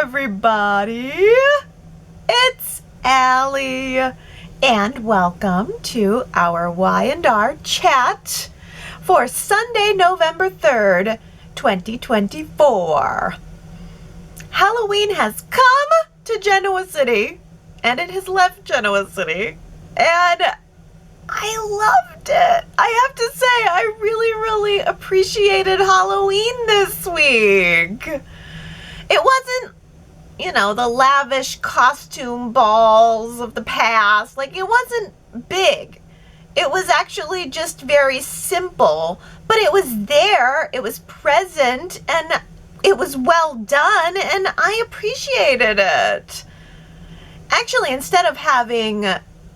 everybody. It's Allie, and welcome to our Y&R Chat for Sunday, November 3rd, 2024. Halloween has come to Genoa City, and it has left Genoa City, and I loved it. I have to say, I really appreciated Halloween this week. It wasn't, the lavish costume balls of the past. Like, it wasn't big. It was actually just very simple, but it was there, it was present, and it was well done, and I appreciated it. Actually, instead of having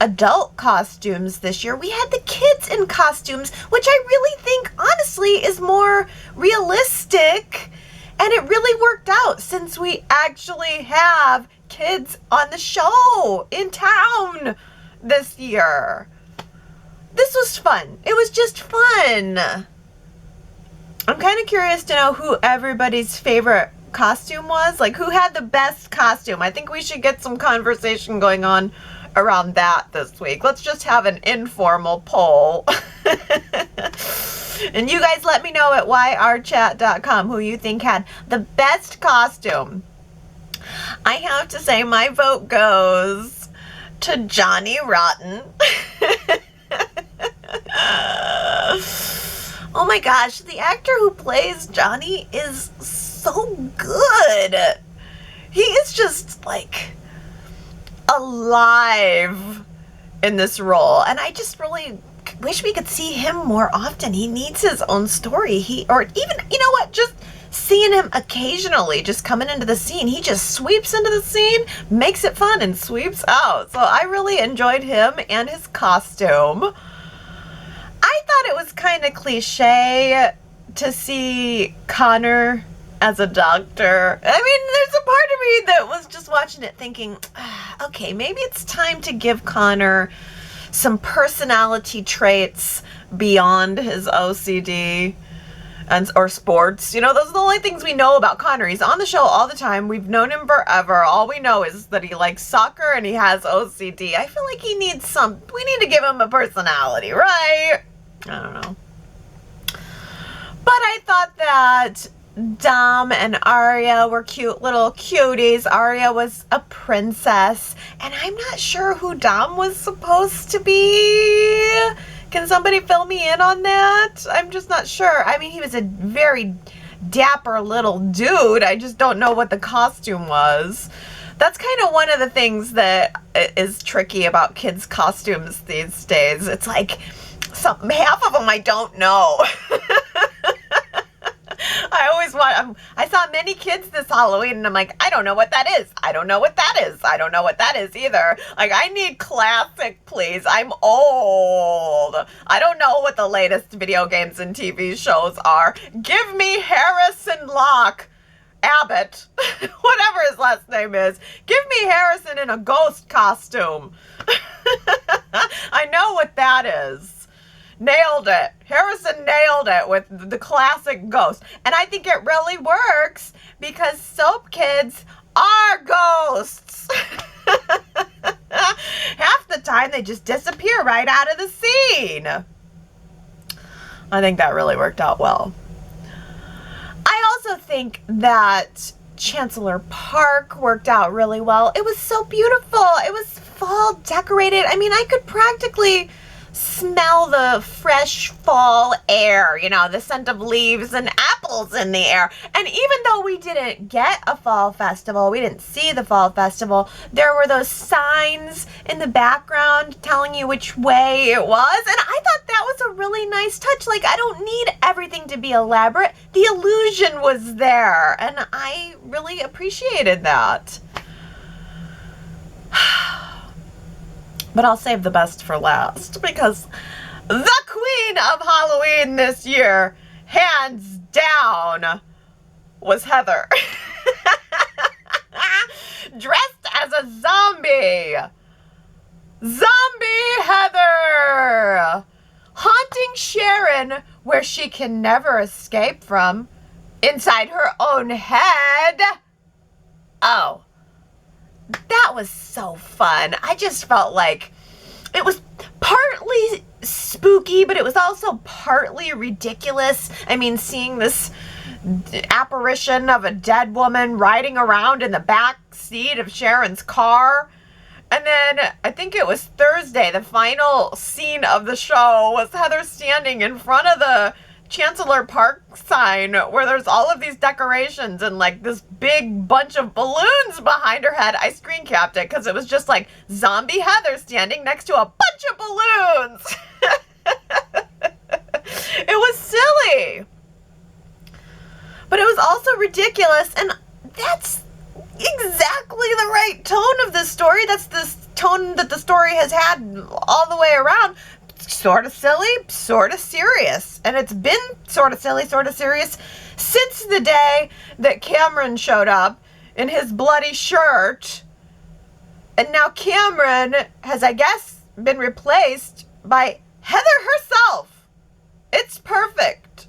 adult costumes this year, we had the kids in costumes, which I really think, honestly, is more realistic. And it really worked out since we actually have kids on the show in town this year. This was fun. It was just fun. I'm kind of curious to know who everybody's favorite costume was. Like, who had the best costume? I think we should get some conversation going on around that this week. Let's just have an informal poll. And you guys let me know at yrchat.com who you think had the best costume. I have to say my vote goes to Johnny Rotten. Oh my gosh, the actor who plays Johnny is so good. He is just like alive in this role, and I just really wish we could see him more often. He needs his own story. Or even, just seeing him occasionally just coming into the scene. He just sweeps into the scene, makes it fun, and sweeps out. So I really enjoyed him and his costume. I thought it was kind of cliche to see Connor as a doctor. I mean, there's a part of me that was just watching it thinking, okay, maybe it's time to give Connor some personality traits beyond his OCD or sports. Those are the only things we know about Connor. He's on the show all the time. We've known him forever. All we know is that he likes soccer and he has OCD. I feel like we need to give him a personality, right? I don't know. But I thought that Dom and Arya were cute little cuties. Arya was a princess, and I'm not sure who Dom was supposed to be. Can somebody fill me in on that? I'm just not sure. I mean, he was a very dapper little dude. I just don't know what the costume was. That's kind of one of the things that is tricky about kids' costumes these days. It's like half of them I don't know. I saw many kids this Halloween, and I'm like, I don't know what that is. I don't know what that is. I don't know what that is either. Like, I need classic, please. I'm old. I don't know what the latest video games and TV shows are. Give me Harrison Locke Abbott, whatever his last name is. Give me Harrison in a ghost costume. I know what that is. Nailed it. Harrison nailed it with the classic ghost. And I think it really works because soap kids are ghosts. Half the time they just disappear right out of the scene. I think that really worked out well. I also think that Chancellor Park worked out really well. It was so beautiful. It was fall decorated. I mean, I could practically smell the fresh fall air, the scent of leaves and apples in the air. And even though we didn't get a fall festival, we didn't see the fall festival, there were those signs in the background telling you which way it was. And I thought that was a really nice touch. Like, I don't need everything to be elaborate. The illusion was there, and I really appreciated that. But I'll save the best for last, because the queen of Halloween this year, hands down, was Heather. Dressed as a zombie. Zombie Heather! Haunting Sharon where she can never escape from, inside her own head. Oh, that was so fun. I just felt like it was partly spooky, but it was also partly ridiculous. I mean, seeing this apparition of a dead woman riding around in the back seat of Sharon's car. And then I think it was Thursday, the final scene of the show was Heather standing in front of the Chancellor Park sign where there's all of these decorations and like this big bunch of balloons behind her head. I screen capped it because it was just like zombie Heather standing next to a bunch of balloons. It was silly. But it was also ridiculous, and that's exactly the right tone of this story. That's the tone that the story has had all the way around. Sort of silly, sort of serious. And it's been sort of silly, sort of serious since the day that Cameron showed up in his bloody shirt. And now Cameron has, I guess, been replaced by Heather herself. It's perfect.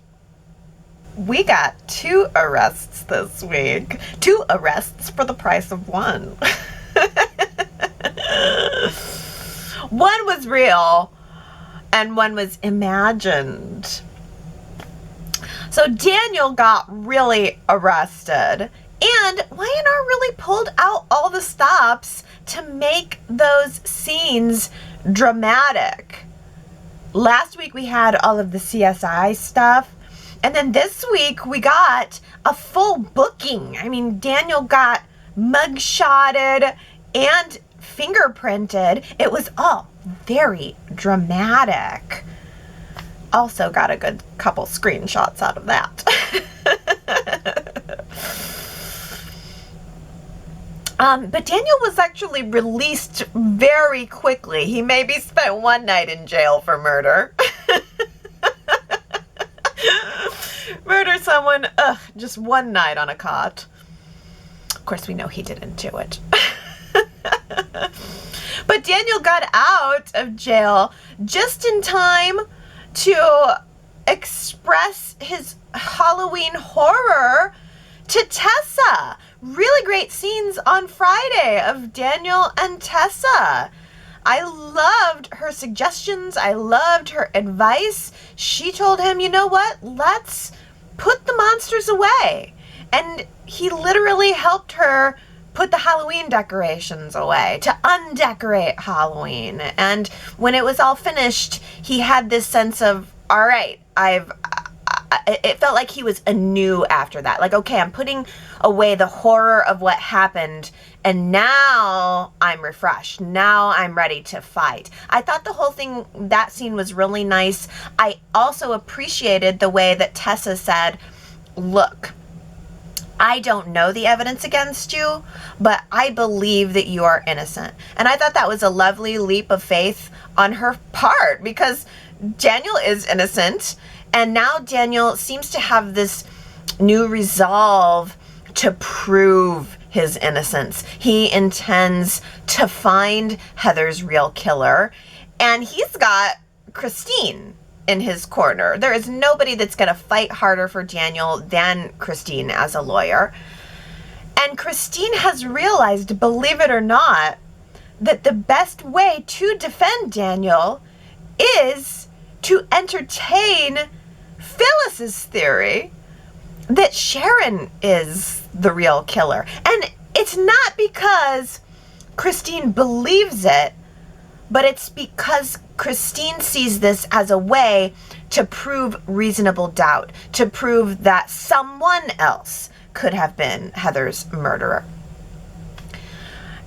We got 2 arrests this week. 2 arrests for the price of 1. One was real and one was imagined. So Daniel got really arrested, and Y&R really pulled out all the stops to make those scenes dramatic. Last week we had all of the CSI stuff, and then this week we got a full booking. I mean, Daniel got mugshotted and fingerprinted. It was all very dramatic. Also got a good couple screenshots out of that. But Daniel was actually released very quickly. He maybe spent 1 night in jail for murder. Murder someone, just 1 night on a cot. Of course, we know he didn't do it. But Daniel got out of jail just in time to express his Halloween horror to Tessa. Really great scenes on Friday of Daniel and Tessa. I loved her suggestions. I loved her advice. She told him, you know what? Let's put the monsters away. And he literally helped her put the Halloween decorations away, to undecorate Halloween. And when it was all finished, he had this sense of, all right, it felt like he was anew after that. Like, okay, I'm putting away the horror of what happened, and now I'm refreshed. Now I'm ready to fight. I thought the whole thing, that scene was really nice. I also appreciated the way that Tessa said, look, I don't know the evidence against you, but I believe that you are innocent. And I thought that was a lovely leap of faith on her part, because Daniel is innocent, and now Daniel seems to have this new resolve to prove his innocence. He intends to find Heather's real killer, and he's got Christine in his corner. There is nobody that's going to fight harder for Daniel than Christine as a lawyer. And Christine has realized, believe it or not, that the best way to defend Daniel is to entertain Phyllis's theory that Sharon is the real killer. And it's not because Christine believes it, but it's because Christine sees this as a way to prove reasonable doubt, to prove that someone else could have been Heather's murderer.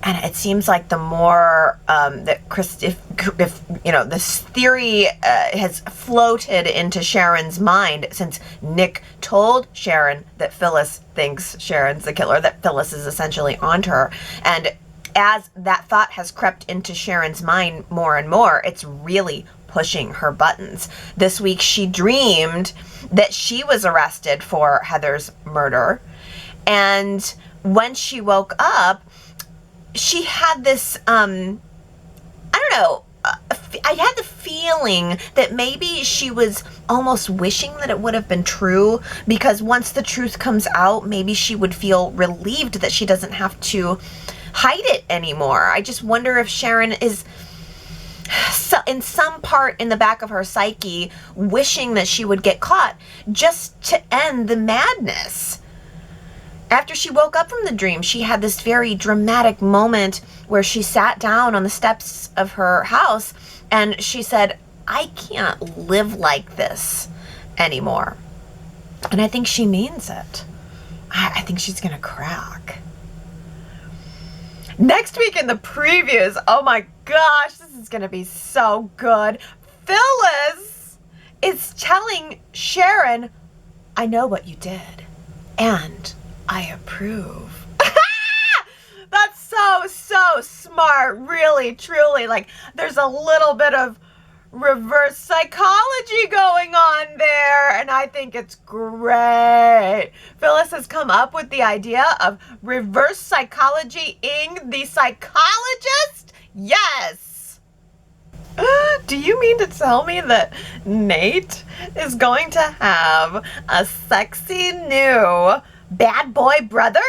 And it seems like the more that if you know, this theory has floated into Sharon's mind since Nick told Sharon that Phyllis thinks Sharon's the killer, that Phyllis is essentially onto her, and as that thought has crept into Sharon's mind more and more, it's really pushing her buttons. This week she dreamed that she was arrested for Heather's murder, and when she woke up, she had this, I had the feeling that maybe she was almost wishing that it would have been true, because once the truth comes out, maybe she would feel relieved that she doesn't have to hide it anymore. I just wonder if Sharon is in some part in the back of her psyche wishing that she would get caught just to end the madness. After she woke up from the dream, she had this very dramatic moment where she sat down on the steps of her house and she said, I can't live like this anymore. And I think she means it. I think she's going to crack. Next week in the previews, oh my gosh, this is going to be so good. Phyllis is telling Sharon, I know what you did, and I approve. That's so smart, really, truly. Like, there's a little bit of reverse psychology going on there, and I think it's great. Phyllis has come up with the idea of reverse psychology-ing the psychologist. Yes. Do you mean to tell me that Nate is going to have a sexy new bad boy brother?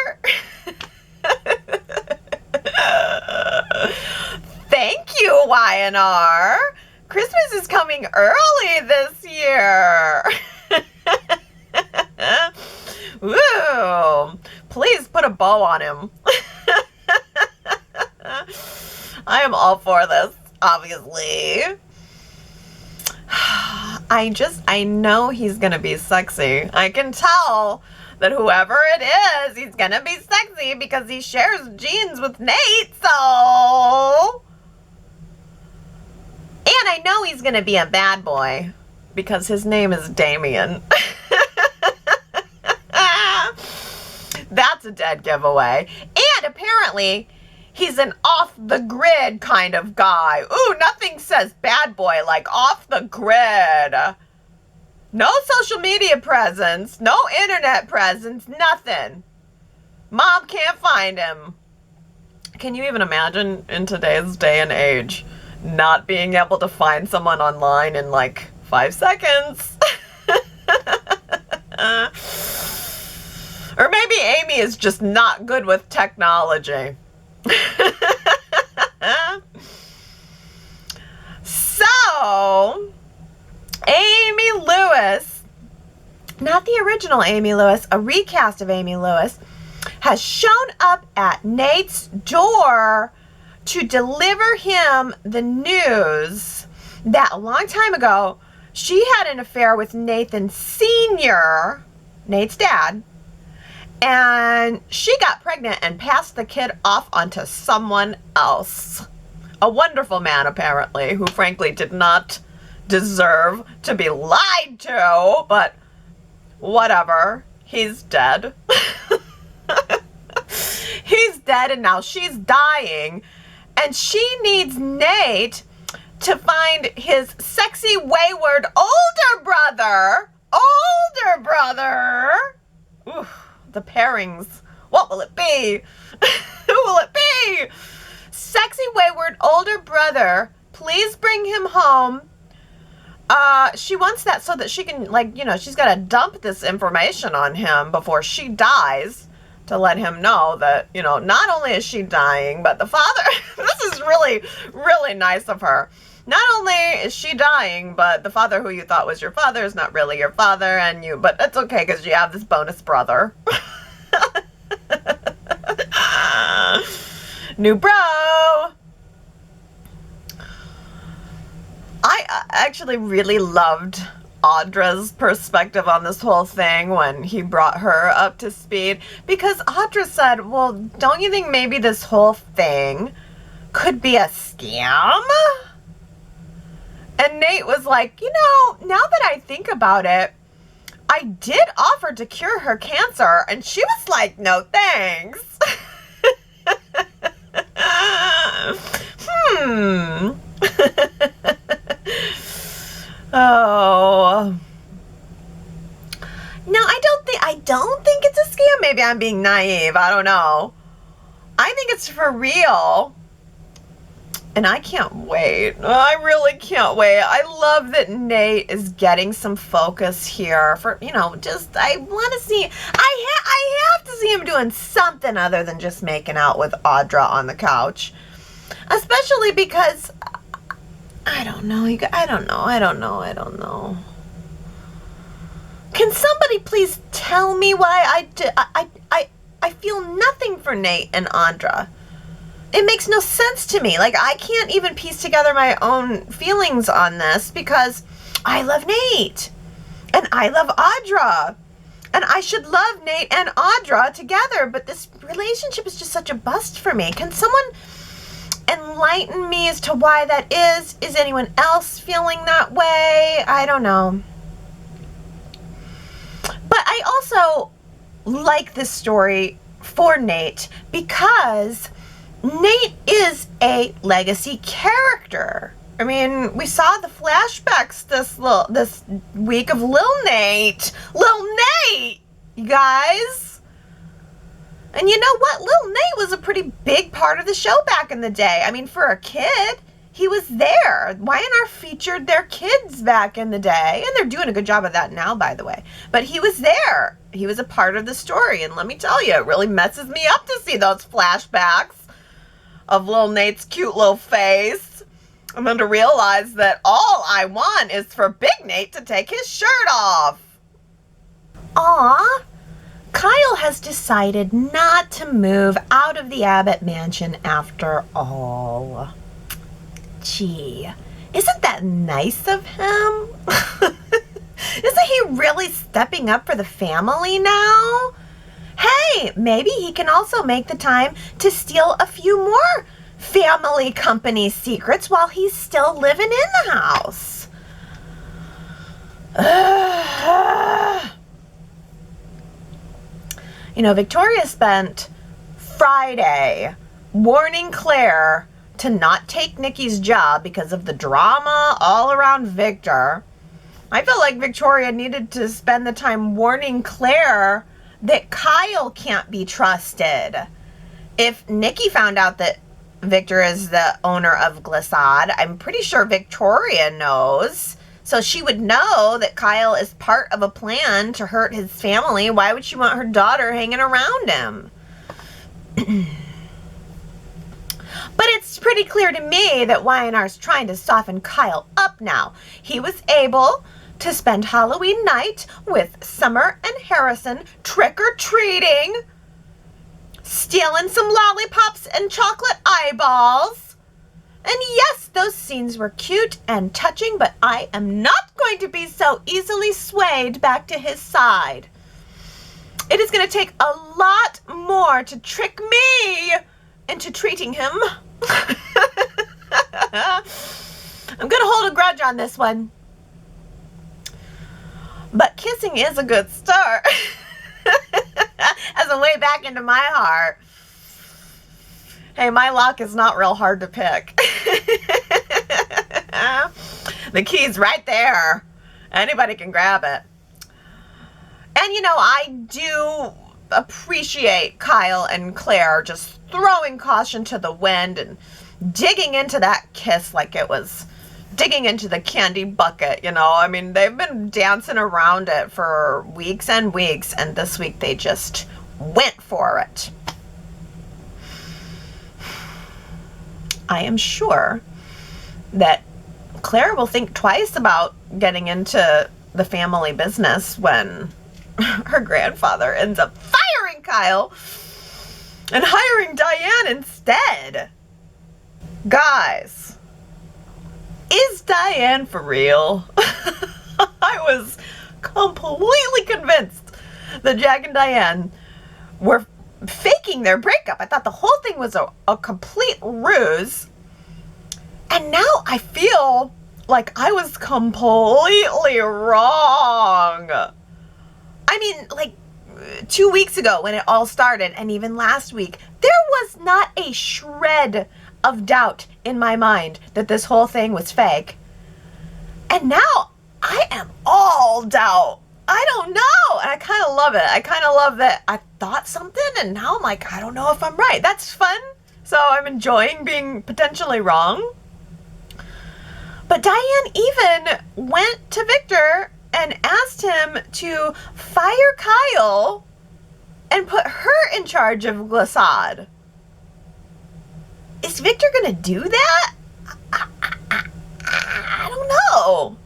Thank you, Y&R. Christmas is coming early this year. Woo! Please put a bow on him. I am all for this, obviously. I know he's gonna be sexy. I can tell that whoever it is, he's gonna be sexy because he shares genes with Nate, so... And I know he's gonna be a bad boy because his name is Damien. That's a dead giveaway. And apparently, he's an off-the-grid kind of guy. Ooh, nothing says bad boy like off the grid. No social media presence, no internet presence, nothing. Mom can't find him. Can you even imagine in today's day and age not being able to find someone online in like 5 seconds? Or maybe Amy is just not good with technology. So, Amy Lewis, not the original Amy Lewis, a recast of Amy Lewis, has shown up at Nate's door to deliver him the news that a long time ago, she had an affair with Nathan Sr., Nate's dad, and she got pregnant and passed the kid off onto someone else. A wonderful man, apparently, who frankly did not deserve to be lied to, but whatever. He's dead. He's dead, and now she's dying, and she needs Nate to find his sexy, wayward older brother. Older brother. Ooh, the pairings. What will it be? Who will it be? Sexy, wayward older brother. Please bring him home. She wants that so that she can, like, you know, she's got to dump this information on him before she dies to let him know that, you know, not only is she dying, but the father, this is really, really nice of her. Not only is she dying, but the father who you thought was your father is not really your father, and you, but it's okay because you have this bonus brother. New bro. I actually really loved Audra's perspective on this whole thing when he brought her up to speed, because Audra said, well, don't you think maybe this whole thing could be a scam? And Nate was like, you know, now that I think about it, I did offer to cure her cancer, and she was like, no thanks. Oh. No, I don't think it's a scam. Maybe I'm being naive. I don't know. I think it's for real. And I can't wait. I really can't wait. I love that Nate is getting some focus here for, just, I want to see, I have to see him doing something other than just making out with Audra on the couch. Especially because, I don't know. Can somebody please tell me why I feel nothing for Nate and Audra? It makes no sense to me. Like, I can't even piece together my own feelings on this because I love Nate and I love Audra and I should love Nate and Audra together, but this relationship is just such a bust for me. Can someone enlighten me as to why that is? Is anyone else feeling that way? I don't know. But I also like this story for Nate because Nate is a legacy character. I mean, we saw the flashbacks this week of Lil Nate, you guys. And you know what? Lil Nate was a pretty big part of the show back in the day. I mean, for a kid, he was there. Y&R featured their kids back in the day, and they're doing a good job of that now, by the way. But he was there. He was a part of the story, and let me tell you, it really messes me up to see those flashbacks of Lil Nate's cute little face, and then to realize that all I want is for Big Nate to take his shirt off. Aw, Kyle has decided not to move out of the Abbott mansion after all. Gee, isn't that nice of him? Isn't he really stepping up for the family now? Hey, maybe he can also make the time to steal a few more family company secrets while he's still living in the house. Victoria spent Friday warning Claire to not take Nikki's job because of the drama all around Victor. I felt like Victoria needed to spend the time warning Claire that Kyle can't be trusted. If Nikki found out that Victor is the owner of Glissade, I'm pretty sure Victoria knows. So she would know that Kyle is part of a plan to hurt his family. Why would she want her daughter hanging around him? But it's pretty clear to me that Y&R's trying to soften Kyle up now. He was able to spend Halloween night with Summer and Harrison trick-or-treating, stealing some lollipops and chocolate eyeballs. And yes, those scenes were cute and touching, but I am not going to be so easily swayed back to his side. It is going to take a lot more to trick me into treating him. I'm going to hold a grudge on this one. But kissing is a good start. As a way back into my heart. Hey, my lock is not real hard to pick. The key's right there. Anybody can grab it. And I do appreciate Kyle and Claire just throwing caution to the wind and digging into that kiss like it was digging into the candy bucket, I mean, they've been dancing around it for weeks and weeks, and this week they just went for it. I am sure that Claire will think twice about getting into the family business when her grandfather ends up firing Kyle and hiring Diane instead. Guys, is Diane for real? I was completely convinced that Jack and Diane were faking their breakup. I thought the whole thing was a complete ruse. And now I feel like I was completely wrong. I mean, like 2 weeks ago when it all started, and even last week, there was not a shred of doubt in my mind that this whole thing was fake. And now I am all doubt. I don't know. And I kind of love it. I kind of love that I thought something and now I'm like, I don't know if I'm right. That's fun. so I'm enjoying being potentially wrong. But Diane even went to Victor and asked him to fire Kyle and put her in charge of Glissade. Is Victor gonna do that? I don't know.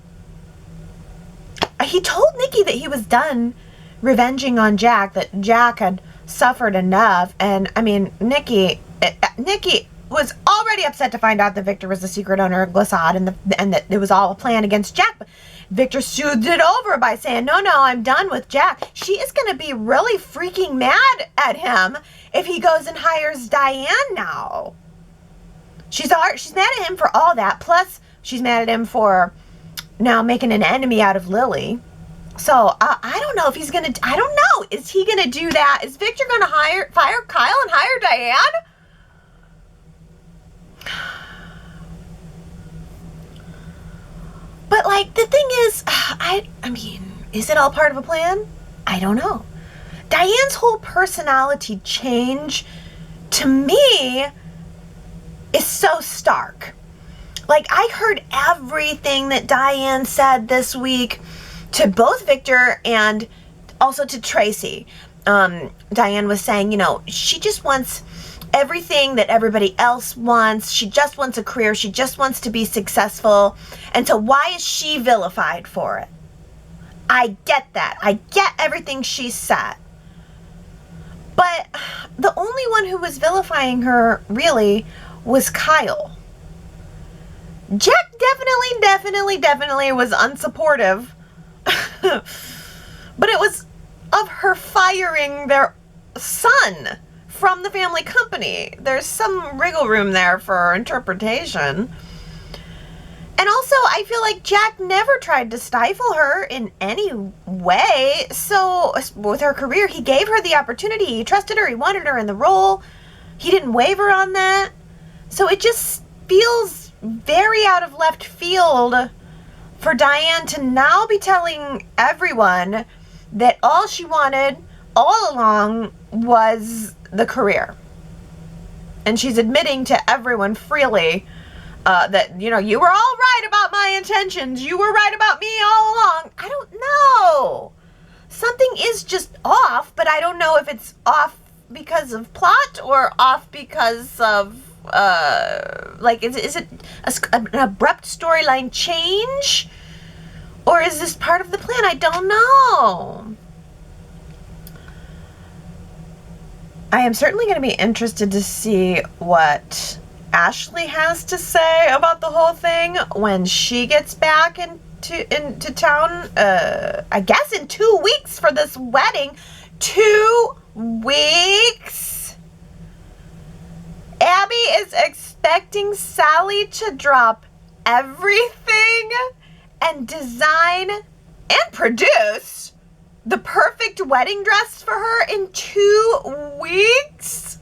He told Nikki that he was done revenging on Jack, that Jack had suffered enough. And I mean, Nikki was already upset to find out that Victor was the secret owner of Glissade and that it was all a plan against Jack. But Victor soothed it over by saying, no, I'm done with Jack. She is going to be really freaking mad at him if he goes and hires Diane now. She's mad at him for all that. Plus, she's mad at him for now making an enemy out of Lily. So, I don't know if he's going to... I don't know. Is he going to do that? Is Victor going to fire Kyle and hire Diane? But, like, the thing is, I mean, is it all part of a plan? I don't know. Diane's whole personality change, to me, is so stark. Like, I heard everything that Diane said this week to both Victor and also to Tracy. Diane was saying, you know, she just wants everything that everybody else wants. She just wants a career. She just wants to be successful. And so why is she vilified for it? I get that. I get everything she said. But the only one who was vilifying her, really, was Kyle. Jack definitely was unsupportive. But it was of her firing their son from the family company. There's some wriggle room there for interpretation. And also, I feel like Jack never tried to stifle her in any way. So, with her career, he gave her the opportunity. He trusted her. He wanted her in the role. He didn't waver on that. So, it just feels very out of left field for Diane to now be telling everyone that all she wanted all along was the career. And she's admitting to everyone freely that, you know, you were all right about my intentions. You were right about me all along. I don't know. Something is just off, but I don't know if it's off because of plot or off because of, like, is it an abrupt storyline change? Or is this part of the plan? I don't know. I am certainly going to be interested to see what Ashley has to say about the whole thing when she gets back into town. I guess in 2 weeks for this wedding. 2 weeks? Abby is expecting Sally to drop everything and design and produce the perfect wedding dress for her in 2 weeks?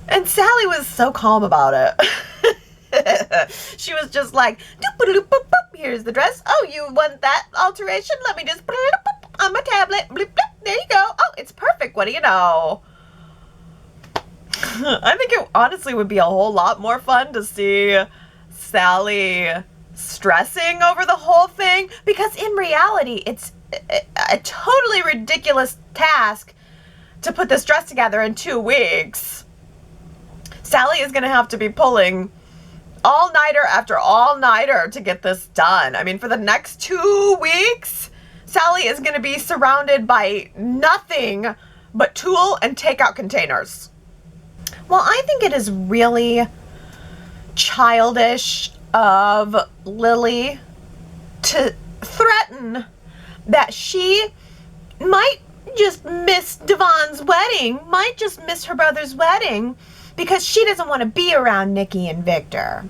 And Sally was so calm about it. She was just like, here's the dress. Oh, you want that alteration? Let me just on my tablet. There you go. Oh, it's perfect. What do you know? I think it honestly would be a whole lot more fun to see Sally stressing over the whole thing, because in reality it's a totally ridiculous task to put this dress together in 2 weeks. Sally is going to have to be pulling all-nighter after all-nighter to get this done. I mean, for the next 2 weeks, Sally is going to be surrounded by nothing but tool and takeout containers. Well, I think it is really childish of Lily to threaten that she might just miss Devon's wedding, might just miss her brother's wedding, because she doesn't want to be around Nikki and Victor.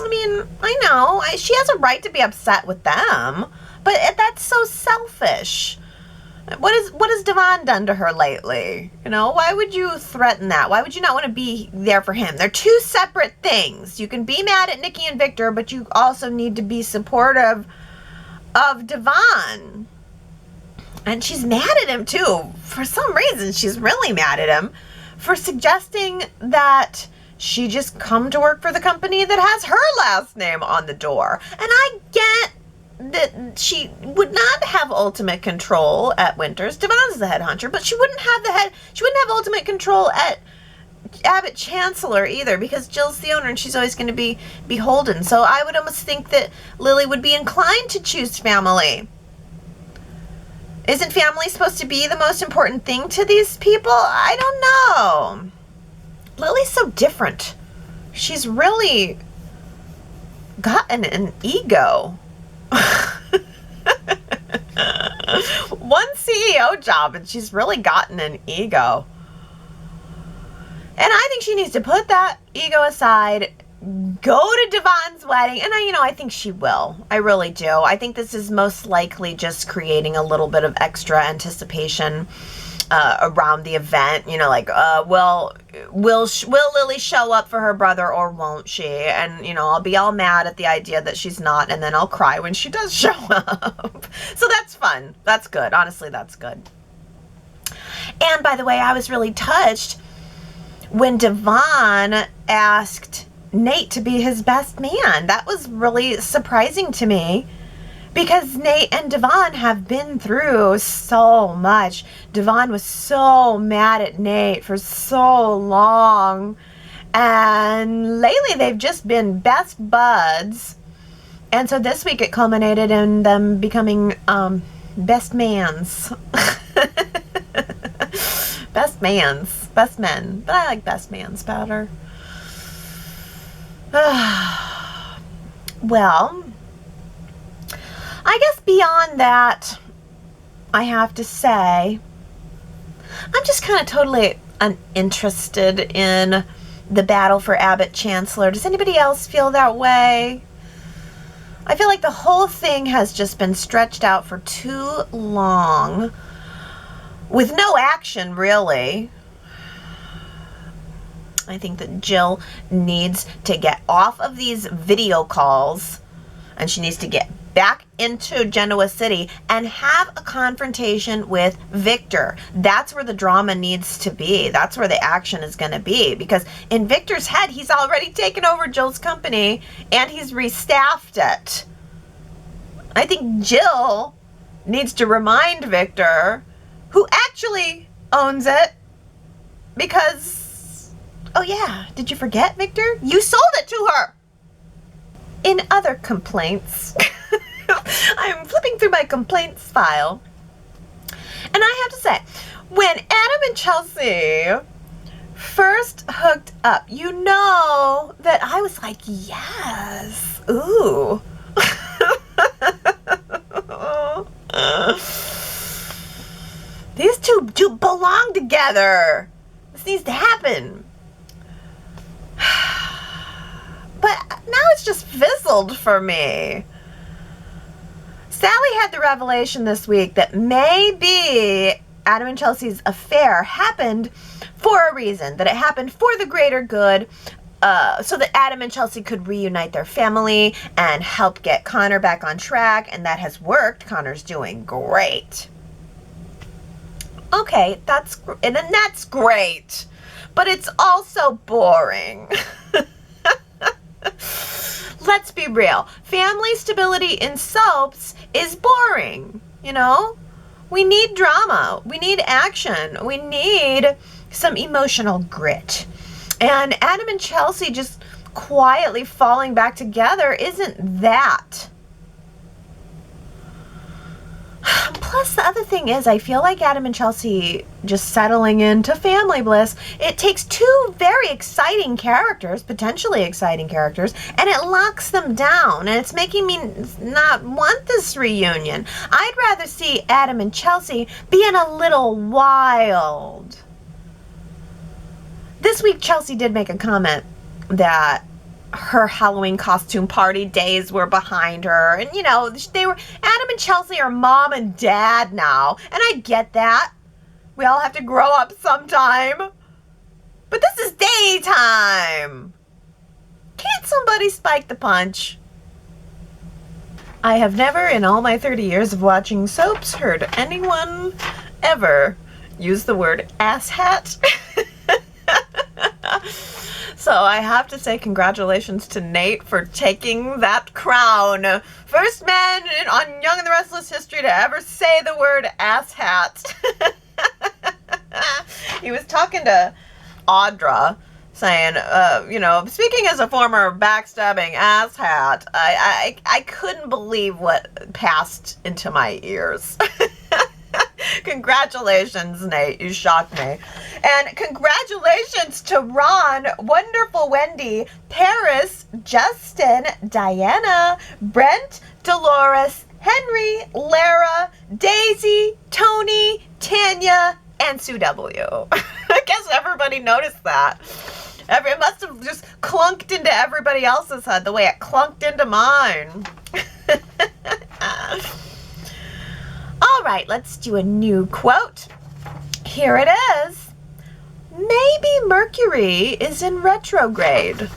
I mean, I know, she has a right to be upset with them, but that's so selfish. What has Devon done to her lately? You know, why would you threaten that? Why would you not want to be there for him? They're two separate things. You can be mad at Nikki and Victor, but you also need to be supportive of Devon. And she's mad at him too. For some reason, she's really mad at him for suggesting that she just come to work for the company that has her last name on the door. And I get that she would not have ultimate control at Winters. Devon's the head hunter, but she wouldn't have ultimate control at Abbott Chancellor either, because Jill's the owner and she's always going to be beholden. So I would almost think that Lily would be inclined to choose family. Isn't family supposed to be the most important thing to these people? I don't know. Lily's so different. She's really gotten an ego. One CEO job and she's really gotten an ego. And I think she needs to put that ego aside, go to Devon's wedding, and I think she will. I really do. I think this is most likely just creating a little bit of extra anticipation around the event. Will Lily show up for her brother or won't she? And, I'll be all mad at the idea that she's not, and then I'll cry when she does show up. So that's fun. That's good. Honestly, that's good. And by the way, I was really touched when Devon asked Nate to be his best man. That was really surprising to me, because Nate and Devon have been through so much. Devon was so mad at Nate for so long. And lately they've just been best buds. And so this week it culminated in them becoming best mans. Best mans. Best men. But I like best mans better. Well, I guess beyond that, I have to say, I'm just kind of totally uninterested in the battle for Abbott Chancellor. Does anybody else feel that way? I feel like the whole thing has just been stretched out for too long, with no action, really. I think that Jill needs to get off of these video calls, and she needs to get back into Genoa City and have a confrontation with Victor. That's where the drama needs to be. That's where the action is going to be, because in Victor's head, he's already taken over Jill's company and he's restaffed it. I think Jill needs to remind Victor, who actually owns it, because, oh yeah, did you forget, Victor? You sold it to her. In other complaints, I'm flipping through my complaints file, and I have to say, when Adam and Chelsea first hooked up, that I was like, yes, ooh. These two do belong together. This needs to happen. But now it's just fizzled for me. Sally had the revelation this week that maybe Adam and Chelsea's affair happened for a reason, that it happened for the greater good, so that Adam and Chelsea could reunite their family and help get Connor back on track, and that has worked. Connor's doing great. Okay, that's great, but it's also boring. Let's be real. Family stability in soaps is boring, We need drama. We need action. We need some emotional grit. And Adam and Chelsea just quietly falling back together isn't that. Plus, the other thing is, I feel like Adam and Chelsea just settling into family bliss, it takes two very exciting characters, potentially exciting characters, and it locks them down, and it's making me not want this reunion. I'd rather see Adam and Chelsea being a little wild. This week, Chelsea did make a comment that her Halloween costume party days were behind her. And, Adam and Chelsea are mom and dad now. And I get that. We all have to grow up sometime. But this is daytime. Can't somebody spike the punch? I have never, in all my 30 years of watching soaps, heard anyone ever use the word asshat. So I have to say congratulations to Nate for taking that crown. First man on Young and the Restless history to ever say the word asshat. He was talking to Audra, saying, speaking as a former backstabbing asshat, I couldn't believe what passed into my ears. Congratulations, Nate. You shocked me. And congratulations to Ron, Wonderful Wendy, Paris, Justin, Diana, Brent, Dolores, Henry, Lara, Daisy, Tony, Tanya, and Sue W. I guess everybody noticed that. It must have just clunked into everybody else's head the way it clunked into mine. All right, let's do a new quote. Here it is. Maybe Mercury is in retrograde.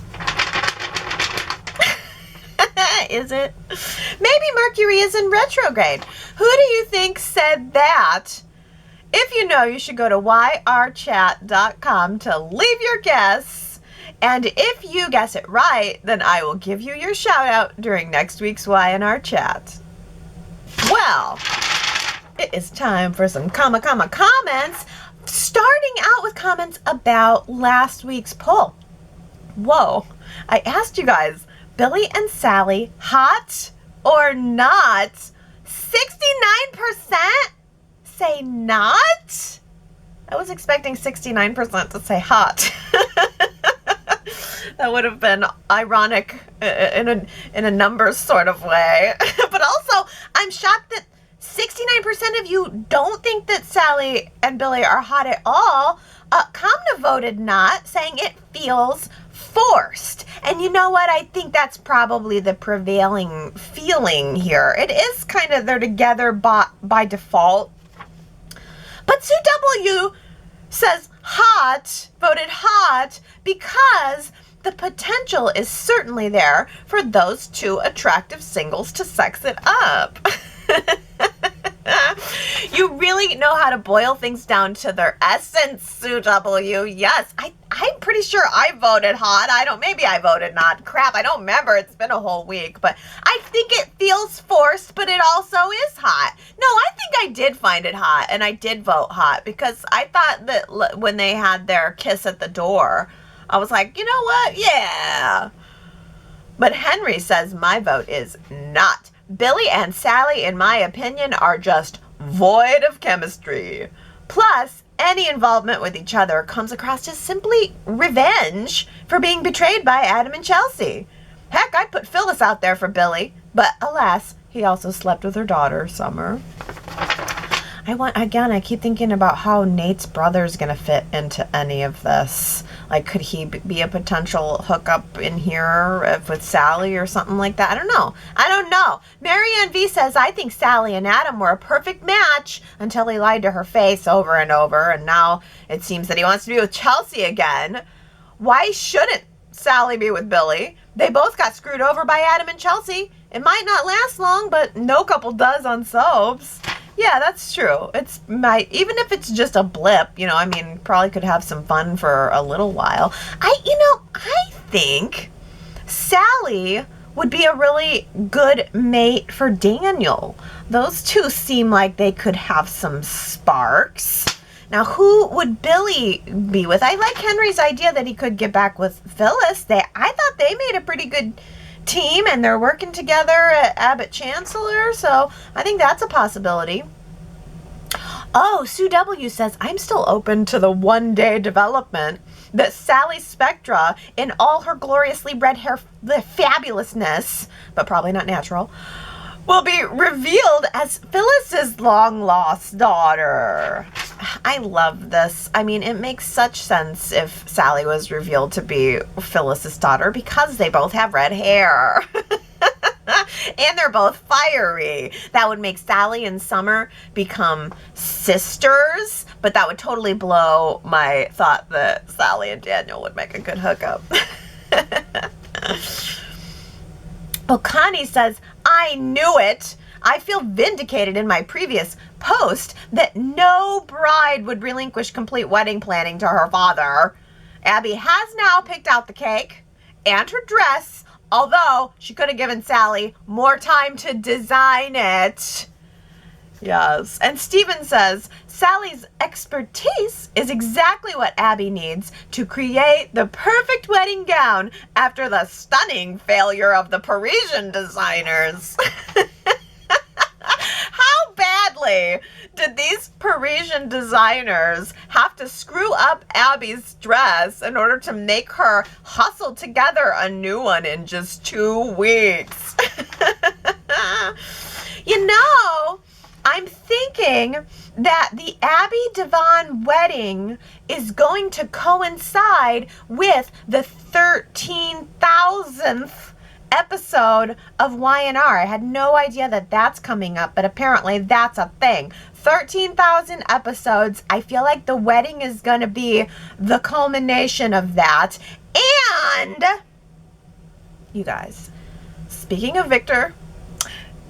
Is it? Maybe Mercury is in retrograde. Who do you think said that? If you know, you should go to yrchat.com to leave your guess. And if you guess it right, then I will give you your shout out during next week's Y&R Chat. Well, it is time for some comments. Starting out with comments about last week's poll. Whoa, I asked you guys, Billy and Sally, hot or not? 69% say not? I was expecting 69% to say hot. That would have been ironic in a numbers sort of way. But also, I'm shocked that 69% of you don't think that Sally and Billy are hot at all. Kamna voted not, saying it feels forced. And you know what? I think that's probably the prevailing feeling here. It is kind of they're together by default. But Sue W says voted hot, because the potential is certainly there for those two attractive singles to sex it up. You really know how to boil things down to their essence, Sue W. Yes, I'm pretty sure I voted hot. Maybe I voted not. Crap, I don't remember. It's been a whole week. But I think it feels forced, but it also is hot. No, I think I did find it hot, and I did vote hot, because I thought that when they had their kiss at the door, I was like, you know what? Yeah. But Henry says my vote is not. Billy and Sally, in my opinion, are just void of chemistry. Plus, any involvement with each other comes across as simply revenge for being betrayed by Adam and Chelsea. Heck, I'd put Phyllis out there for Billy, but alas, he also slept with her daughter, Summer. I keep thinking about how Nate's brother's gonna fit into any of this. Like, could he be a potential hookup in here with Sally or something like that? I don't know. Marianne V says, I think Sally and Adam were a perfect match until he lied to her face over and over, and now it seems that he wants to be with Chelsea again. Why shouldn't Sally be with Billy? They both got screwed over by Adam and Chelsea. It might not last long, but no couple does on soaps. Yeah, that's true. Even if it's just a blip, probably could have some fun for a little while. I think Sally would be a really good mate for Daniel. Those two seem like they could have some sparks. Now, who would Billy be with? I like Henry's idea that he could get back with Phyllis. I thought they made a pretty good team, and they're working together at Abbott Chancellor, so I think that's a possibility. Oh, Sue W says, I'm still open to the one-day development that Sally Spectra, in all her gloriously red hair fabulousness, but probably not natural, will be revealed as Phyllis's long-lost daughter. I love this. It makes such sense if Sally was revealed to be Phyllis's daughter, because they both have red hair. And they're both fiery. That would make Sally and Summer become sisters, but that would totally blow my thought that Sally and Daniel would make a good hookup. Well, Connie says, I knew it. I feel vindicated in my previous post that no bride would relinquish complete wedding planning to her father. Abby has now picked out the cake and her dress, although she could have given Sally more time to design it. Yes. And Steven says, Sally's expertise is exactly what Abby needs to create the perfect wedding gown after the stunning failure of the Parisian designers. How badly did these Parisian designers have to screw up Abby's dress in order to make her hustle together a new one in just 2 weeks? You know, I'm thinking that the Abby Devon wedding is going to coincide with the 13,000th episode of Y&R. I had no idea that that's coming up, but apparently that's a thing. 13,000 episodes. I feel like the wedding is going to be the culmination of that. And, you guys, speaking of Victor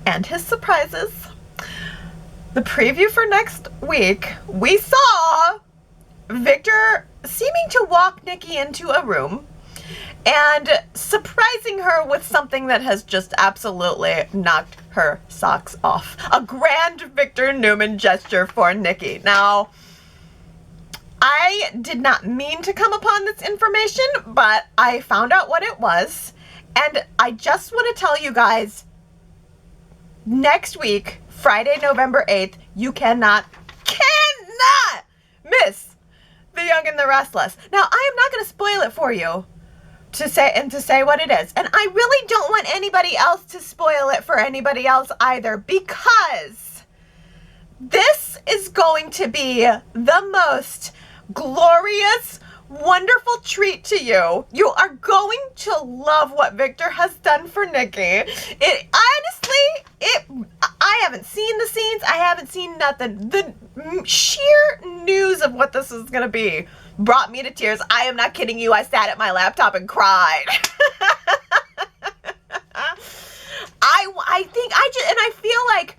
and his surprises, the preview for next week, we saw Victor seeming to walk Nikki into a room and surprising her with something that has just absolutely knocked her socks off. A grand Victor Newman gesture for Nikki. Now, I did not mean to come upon this information, but I found out what it was. And I just want to tell you guys, next week, Friday, November 8th, you cannot miss The Young and the Restless. Now, I am not going to spoil it for you to say what it is. And I really don't want anybody else to spoil it for anybody else either, because this is going to be the most glorious, wonderful treat to you. You are going to love what Victor has done for Nikki. I haven't seen the scenes. I haven't seen nothing. The sheer news of what this is going to be brought me to tears. I am not kidding you. I sat at my laptop and cried. I feel like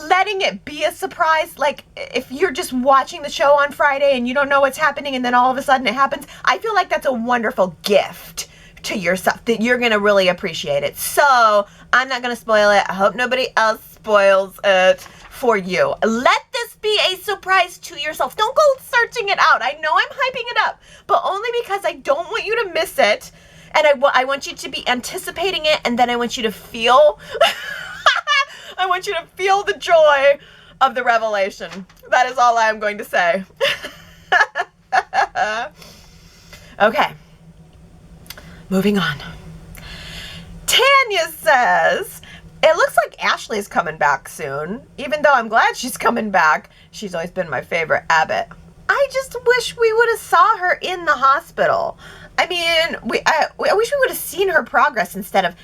letting it be a surprise, like if you're just watching the show on Friday and you don't know what's happening and then all of a sudden it happens, I feel like that's a wonderful gift to yourself that you're going to really appreciate it. So I'm not going to spoil it. I hope nobody else spoils it for you. Let this be a surprise to yourself. Don't go searching it out. I know I'm hyping it up, but only because I don't want you to miss it. And I want you to be anticipating it, and then I want you to feel I want you to feel the joy of the revelation. That is all I am going to say. Okay. Moving on. Tanya says, it looks like Ashley's coming back soon. Even though I'm glad she's coming back, she's always been my favorite Abbott. I just wish we would have saw her in the hospital. I mean, I wish we would have seen her progress instead of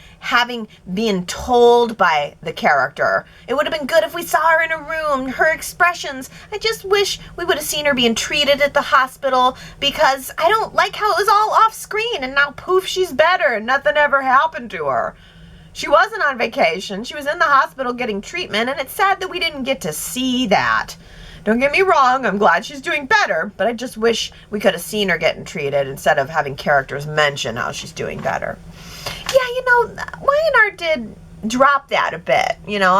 being told by the character. It would have been good if we saw her in a room, her expressions. I just wish we would have seen her being treated at the hospital, because I don't like how it was all off screen and now poof, she's better and nothing ever happened to her. She wasn't on vacation. She was in the hospital getting treatment, and it's sad that we didn't get to see that. Don't get me wrong, I'm glad she's doing better, but I just wish we could have seen her getting treated instead of having characters mention how she's doing better. Yeah, you know, Y&R did drop that a bit. You know,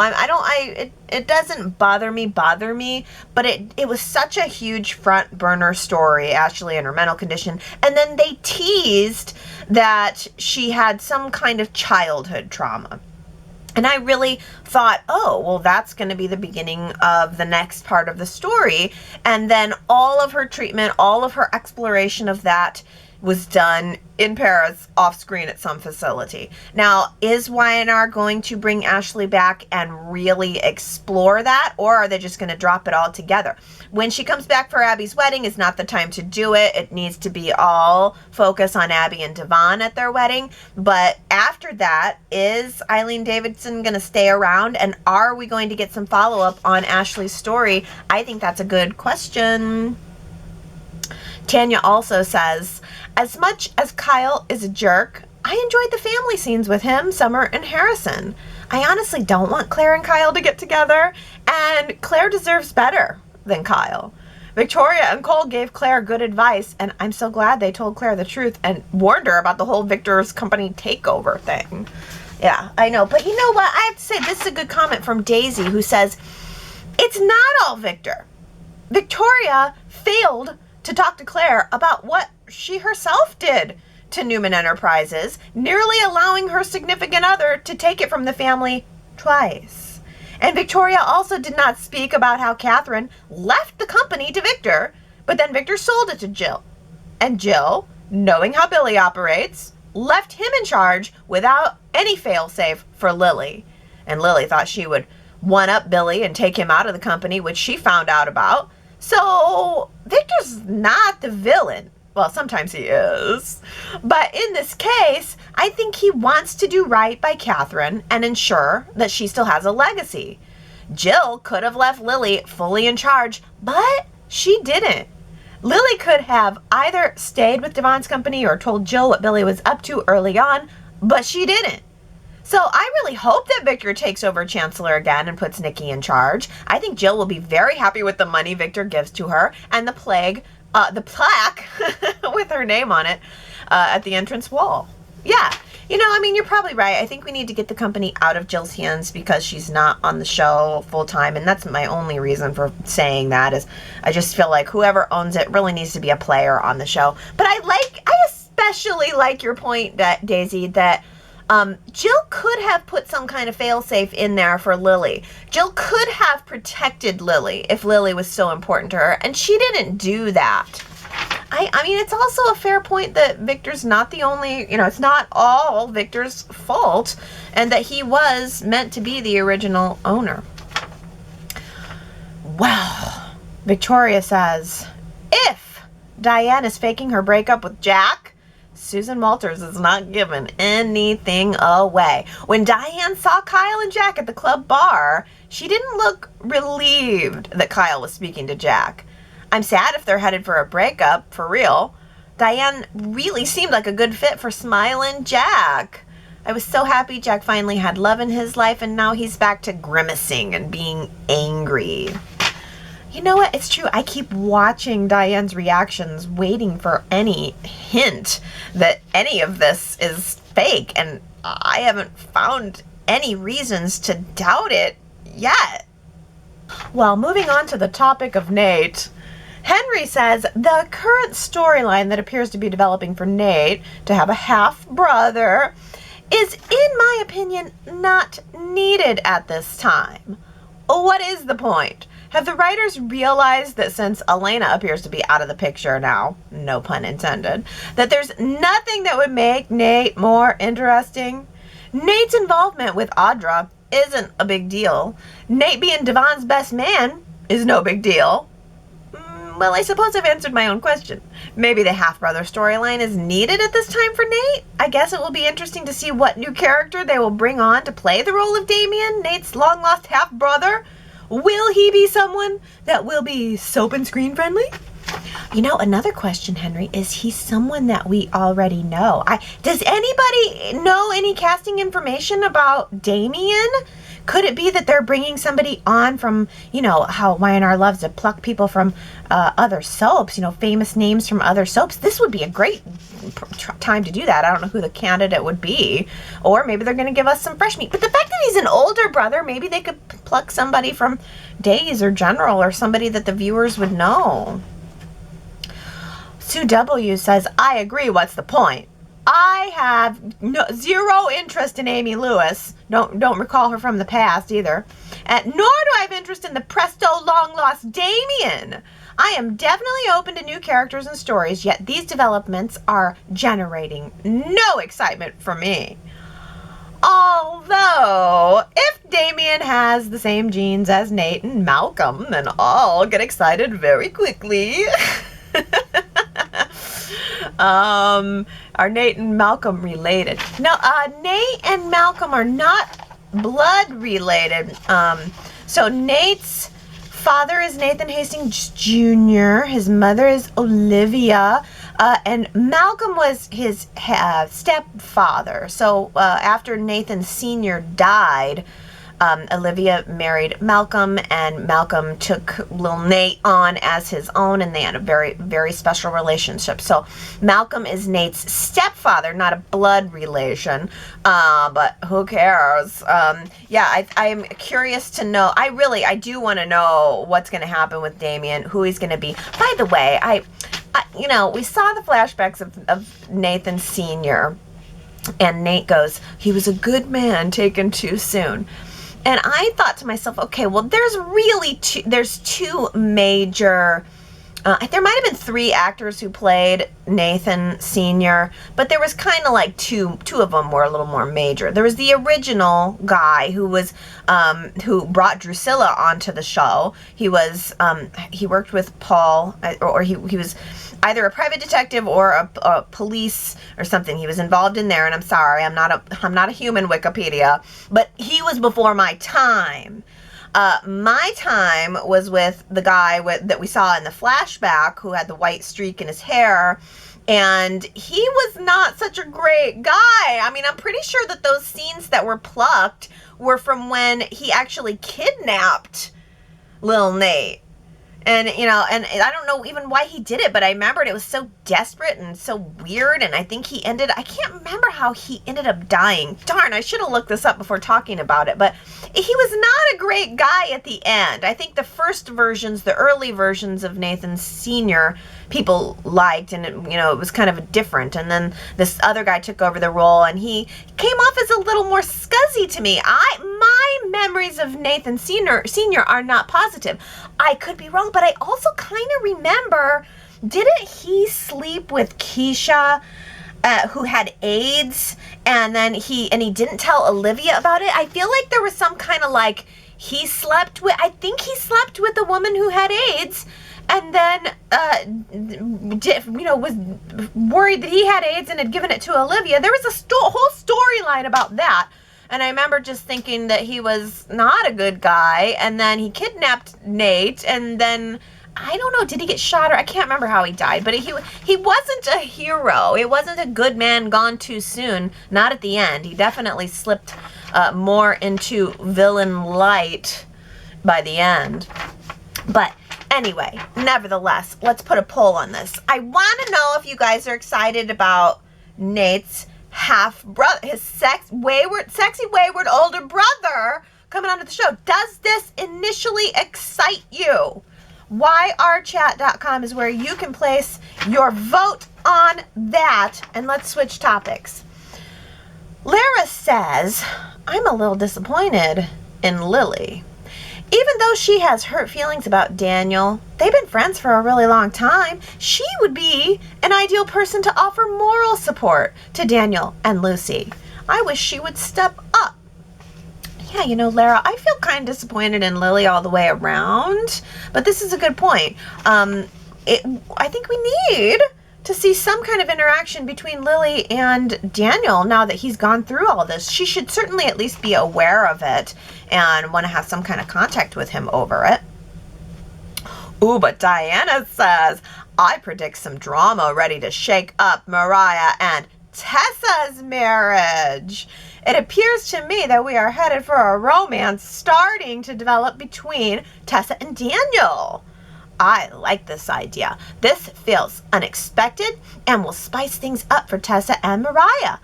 it doesn't bother me, but it was such a huge front burner story, Ashley and her mental condition, and then they teased that she had some kind of childhood trauma. And I really thought, oh, well, that's going to be the beginning of the next part of the story. And then all of her treatment, all of her exploration of that was done in Paris, off screen at some facility. Now, is Y&R going to bring Ashley back and really explore that, or are they just going to drop it all together? When she comes back for Abby's wedding is not the time to do it. It needs to be all focus on Abby and Devon at their wedding. But after that, is Eileen Davidson going to stay around, and are we going to get some follow-up on Ashley's story? I think that's a good question. Tanya also says, as much as Kyle is a jerk, I enjoyed the family scenes with him, Summer, and Harrison. I honestly don't want Claire and Kyle to get together, and Claire deserves better than Kyle. Victoria and Cole gave Claire good advice, and I'm so glad they told Claire the truth and warned her about the whole Victor's company takeover thing. Yeah, I know. But you know what? I have to say, this is a good comment from Daisy, who says, it's not all Victor. Victoria failed to talk to Claire about what she herself did to Newman Enterprises, nearly allowing her significant other to take it from the family twice. And Victoria also did not speak about how Catherine left the company to Victor, but then Victor sold it to Jill. And Jill, knowing how Billy operates, left him in charge without any fail-safe for Lily. And Lily thought she would one-up Billy and take him out of the company, which she found out about. So Victor's not the villain. Well, sometimes he is. But in this case, I think he wants to do right by Catherine and ensure that she still has a legacy. Jill could have left Lily fully in charge, but she didn't. Lily could have either stayed with Devon's company or told Jill what Billy was up to early on, but she didn't. So I really hope that Victor takes over Chancellor again and puts Nikki in charge. I think Jill will be very happy with the money Victor gives to her and the plaque with her name on it at the entrance wall. Yeah, you know, I mean, you're probably right. I think we need to get the company out of Jill's hands because she's not on the show full time. And that's my only reason for saying that, is I just feel like whoever owns it really needs to be a player on the show. But I especially like your point, that Daisy, that Jill could have put some kind of failsafe in there for Lily. Jill could have protected Lily if Lily was so important to her, and she didn't do that. I mean, it's also a fair point that Victor's not the only, it's not all Victor's fault, and that he was meant to be the original owner. Well, Victoria says, if Diane is faking her breakup with Jack, Susan Walters is not giving anything away. When Diane saw Kyle and Jack at the club bar, she didn't look relieved that Kyle was speaking to Jack. I'm sad if they're headed for a breakup, for real. Diane really seemed like a good fit for smiling Jack. I was so happy Jack finally had love in his life, and now he's back to grimacing and being angry. You know what? It's true. I keep watching Diane's reactions, waiting for any hint that any of this is fake, and I haven't found any reasons to doubt it yet. Well, moving on to the topic of Nate, Henry says the current storyline that appears to be developing for Nate to have a half-brother is, in my opinion, not needed at this time. What is the point? Have the writers realized that since Elena appears to be out of the picture now, no pun intended, that there's nothing that would make Nate more interesting? Nate's involvement with Audra isn't a big deal. Nate being Devon's best man is no big deal. Well, I suppose I've answered my own question. Maybe the half-brother storyline is needed at this time for Nate. I guess it will be interesting to see what new character they will bring on to play the role of Damien, Nate's long-lost half-brother. Will he be someone that will be soap and screen friendly? You know, another question, Henry, is he someone that we already know? Does anybody know any casting information about Damien? Could it be that they're bringing somebody on from, how Y&R loves to pluck people from other soaps, famous names from other soaps? This would be a great time to do that. I don't know who the candidate would be. Or maybe they're going to give us some fresh meat. But the fact that he's an older brother, maybe they could pluck somebody from Days or General or somebody that the viewers would know. Sue W. says, I agree, what's the point? I have zero interest in Amy Lewis. Don't recall her from the past either. Nor do I have interest in the presto long-lost Damien. I am definitely open to new characters and stories, yet these developments are generating no excitement for me. Although, if Damien has the same genes as Nate and Malcolm, then I'll get excited very quickly. Are Nate and Malcolm related? No, Nate and Malcolm are not blood related. So Nate's father is Nathan Hastings Jr., his mother is Olivia, and Malcolm was his stepfather. So after Nathan Sr. died, Olivia married Malcolm, and Malcolm took little Nate on as his own, and they had a very, very special relationship. So Malcolm is Nate's stepfather, not a blood relation, but who cares? Yeah, I'm curious to know. I do want to know what's going to happen with Damien, who he's going to be. By the way, we saw the flashbacks of Nathan Sr., and Nate goes, he was a good man taken too soon. And I thought to myself, okay, well, there's two major, there might have been three actors who played Nathan Sr., but there was kind of like two of them were a little more major. There was the original guy who brought Drusilla onto the show. He worked with Paul, or he was either a private detective or a police or something. He was involved in there, and I'm sorry, I'm not a human Wikipedia, but he was before my time. My time was with the guy that we saw in the flashback who had the white streak in his hair, and he was not such a great guy. I mean, I'm pretty sure that those scenes that were plucked were from when he actually kidnapped Lil Nate. And, and I don't know even why he did it, but I remembered it was so desperate and so weird, and I think I can't remember how he ended up dying. Darn, I should have looked this up before talking about it, but he was not a great guy at the end. I think the early versions of Nathan Sr., people liked, and it was kind of different, and then this other guy took over the role, and he came off as a little more scuzzy to me. My memories of Nathan Sr. are not positive. I could be wrong, but I also kind of remember, didn't he sleep with Keisha, who had AIDS, and then he didn't tell Olivia about it? I feel like there was some kind of I think he slept with a woman who had AIDS, and then was worried that he had AIDS and had given it to Olivia. There was a whole storyline about that. And I remember just thinking that he was not a good guy, and then he kidnapped Nate, and then, I don't know, did he get shot, or I can't remember how he died, but he wasn't a hero. It wasn't a good man gone too soon, not at the end. He definitely slipped more into villain light by the end. But anyway, nevertheless, let's put a poll on this. I want to know if you guys are excited about Nate's half-brother, his sexy, wayward older brother coming onto the show. Does this initially excite you? YRChat.com is where you can place your vote on that. And let's switch topics. Lara says, I'm a little disappointed in Lily. Even though she has hurt feelings about Daniel, they've been friends for a really long time. She would be an ideal person to offer moral support to Daniel and Lucy. I wish she would step up. Yeah, Lara, I feel kind of disappointed in Lily all the way around, but this is a good point. I think we need to see some kind of interaction between Lily and Daniel now that he's gone through all this. She should certainly at least be aware of it and want to have some kind of contact with him over it. Ooh, but Diana says, I predict some drama ready to shake up Mariah and Tessa's marriage. It appears to me that we are headed for a romance starting to develop between Tessa and Daniel. I like this idea. This feels unexpected and will spice things up for Tessa and Mariah.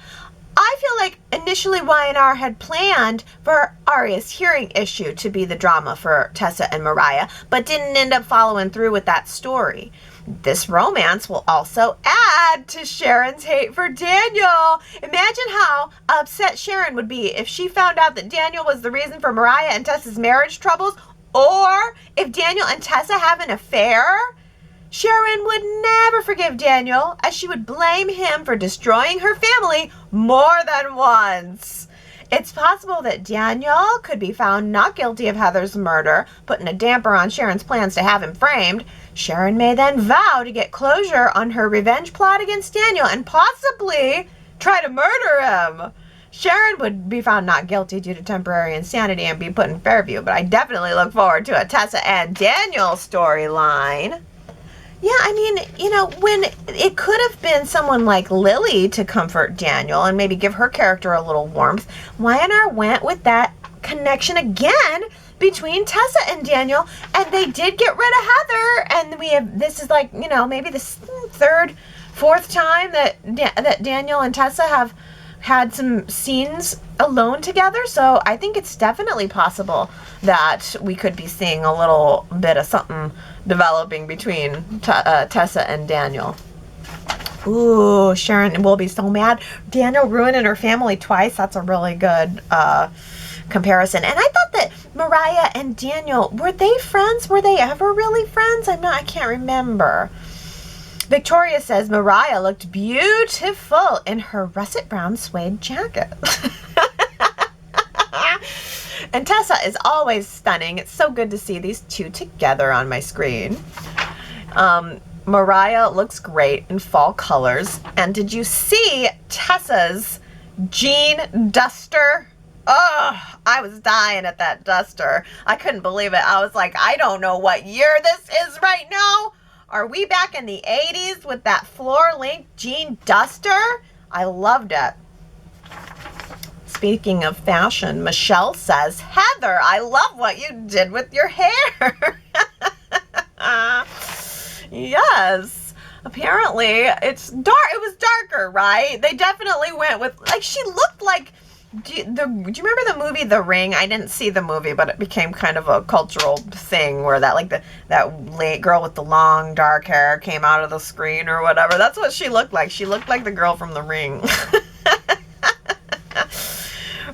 I feel like initially Y&R had planned for Aria's hearing issue to be the drama for Tessa and Mariah, but didn't end up following through with that story. This romance will also add to Sharon's hate for Daniel. Imagine how upset Sharon would be if she found out that Daniel was the reason for Mariah and Tessa's marriage troubles, or if Daniel and Tessa have an affair. Sharon would never forgive Daniel, as she would blame him for destroying her family more than once. It's possible that Daniel could be found not guilty of Heather's murder, putting a damper on Sharon's plans to have him framed. Sharon may then vow to get closure on her revenge plot against Daniel and possibly try to murder him. Sharon would be found not guilty due to temporary insanity and be put in Fairview, but I definitely look forward to a Tessa and Daniel storyline. Yeah, I mean, when it could have been someone like Lily to comfort Daniel and maybe give her character a little warmth, Y&R went with that connection again between Tessa and Daniel, and they did get rid of Heather, and this is like, maybe the third, fourth time that Daniel and Tessa have had some scenes alone together. So I think it's definitely possible that we could be seeing a little bit of something developing between Tessa and Daniel. Ooh, Sharon will be so mad. Daniel ruining her family twice. That's a really good comparison. And I thought that Mariah and Daniel, were they friends? Were they ever really friends? I can't remember. Victoria says Mariah looked beautiful in her russet brown suede jacket. And Tessa is always stunning. It's so good to see these two together on my screen. Mariah looks great in fall colors. And did you see Tessa's jean duster? Oh, I was dying at that duster. I couldn't believe it. I was like, I don't know what year this is right now. Are we back in the 80s with that floor-length jean duster? I loved it. Speaking of fashion, Michelle says, Heather, I love what you did with your hair. Yes. Apparently, it's dark. It was darker, right? They definitely went with, like, she looked like, do you remember the movie The Ring? I didn't see the movie, but it became kind of a cultural thing where that late girl with the long dark hair came out of the screen or whatever. That's what she looked like. She looked like the girl from The Ring.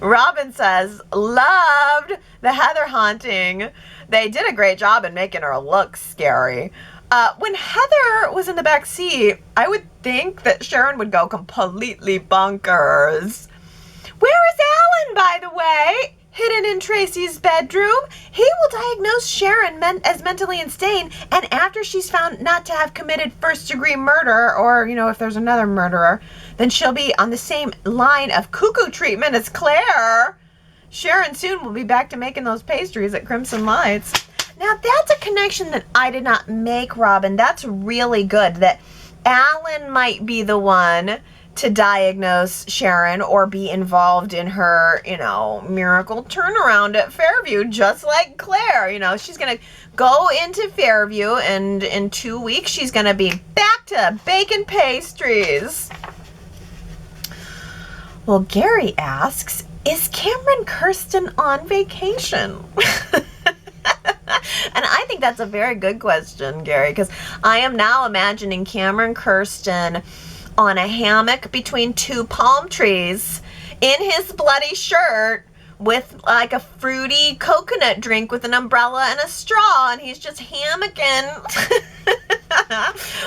Robin says, loved the Heather haunting. They did a great job in making her look scary. When Heather was in the back seat, I would think that Sharon would go completely bonkers. Where is Alan, by the way? Hidden in Tracy's bedroom. He will diagnose Sharon as mentally insane, and after she's found not to have committed first-degree murder, or, if there's another murderer, then she'll be on the same line of cuckoo treatment as Claire. Sharon soon will be back to making those pastries at Crimson Lights. Now, that's a connection that I did not make, Robin. That's really good, that Alan might be the one to diagnose Sharon or be involved in her, miracle turnaround at Fairview, just like Claire. She's going to go into Fairview, and in 2 weeks, she's going to be back to baking pastries. Well, Gary asks, is Cameron Kirsten on vacation? And I think that's a very good question, Gary, because I am now imagining Cameron Kirsten on a hammock between two palm trees in his bloody shirt with like a fruity coconut drink with an umbrella and a straw, and he's just hammocking